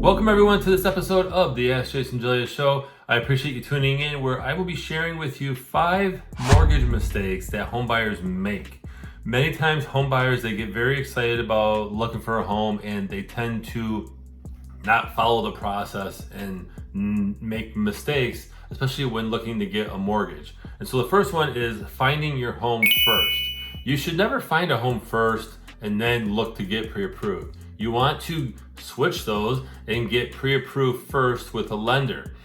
Welcome everyone to this episode of the AskJasonGelios show. I appreciate you tuning in, where I will be sharing with you 5 mortgage mistakes that homebuyers make. Many times homebuyers, they get very excited about looking for a home and they tend to not follow the process and make mistakes, especially when looking to get a mortgage. And so the first one is finding your home first. You should never find a home first and then look to get pre-approved. You want to switch those and get pre-approved first with a lender.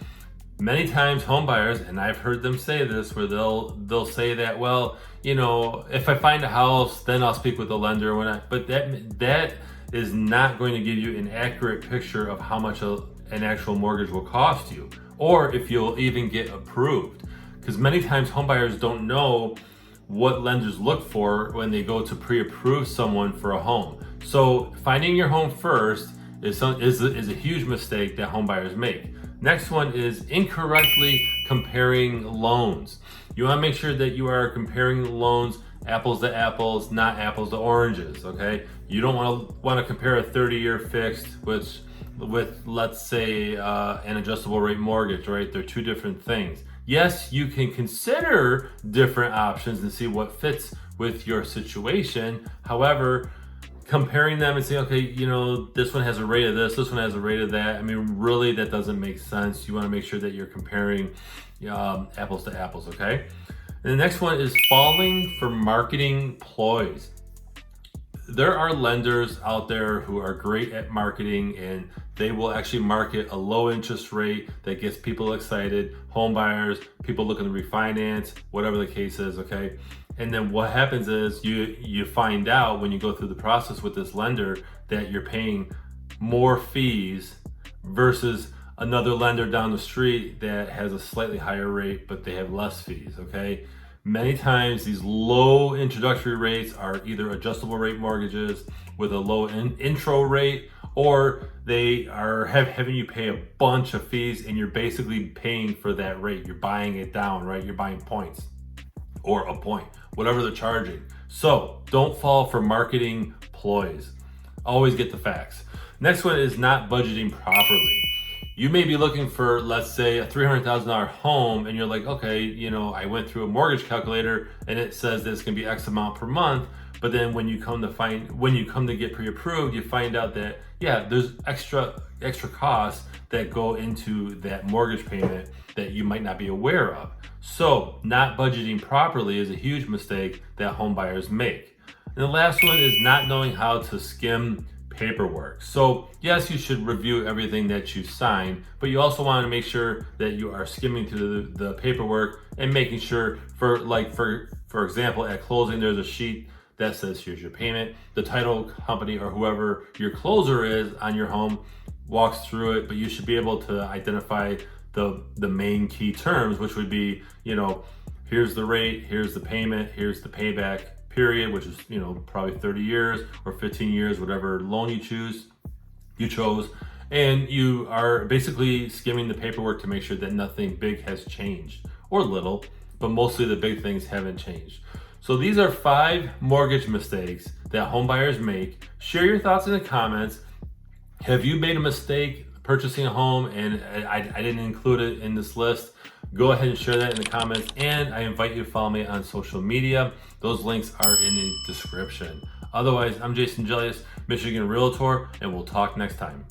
Many times homebuyers, and I've heard them say this, where they'll say that, well, you know, if I find a house, then I'll speak with the lender. But that is not going to give you an accurate picture of how much an actual mortgage will cost you, or if you'll even get approved. Because many times homebuyers don't know what lenders look for when they go to pre-approve someone for a home. So finding your home first is a huge mistake that homebuyers make. Next one is incorrectly comparing loans. You want to make sure that you are comparing loans apples to apples, not apples to oranges, okay? You don't want to compare a 30-year fixed with let's say an adjustable rate mortgage, right? They're two different things. Yes, you can consider different options and see what fits with your situation. However, comparing them and saying, okay, you know, this one has a rate of this one has a rate of that, I mean, really, that doesn't make sense. You want to make sure that you're comparing apples to apples, okay? And the next one is falling for marketing ploys. There are lenders out there who are great at marketing, and they will actually market a low interest rate that gets people excited, home buyers, people looking to refinance, whatever the case is, okay? And then what happens is you find out when you go through the process with this lender that you're paying more fees versus another lender down the street that has a slightly higher rate, but they have less fees, okay? Many times these low introductory rates are either adjustable rate mortgages with a low intro rate, or they are having you pay a bunch of fees and you're basically paying for that rate. You're buying it down, right? You're buying points or a point, whatever they're charging. So don't fall for marketing ploys. Always get the facts. Next one is not budgeting properly. You may be looking for, let's say, a $300,000 home, and you're like, okay, you know, I went through a mortgage calculator and it says this can be X amount per month. But then when you come to get pre-approved, you find out that, yeah, there's extra costs that go into that mortgage payment that you might not be aware of. So not budgeting properly is a huge mistake that home buyers make. And the last one is not knowing how to skim paperwork. So yes, you should review everything that you sign, but you also want to make sure that you are skimming through the paperwork and making sure, for example, at closing, there's a sheet that says here's your payment. The title company or whoever your closer is on your home walks through it, but you should be able to identify the main key terms, which would be, you know, here's the rate, here's the payment, here's the payback period, which is, you know, probably 30 years or 15 years, whatever loan you chose. And you are basically skimming the paperwork to make sure that nothing big has changed, or little, but mostly the big things haven't changed. So these are 5 mortgage mistakes that homebuyers make. Share your thoughts in the comments. Have you made a mistake purchasing a home and I didn't include it in this list? Go ahead and share that in the comments, and I invite you to follow me on social media. Those links are in the description. Otherwise, I'm Jason Gelios, Michigan Realtor, and we'll talk next time.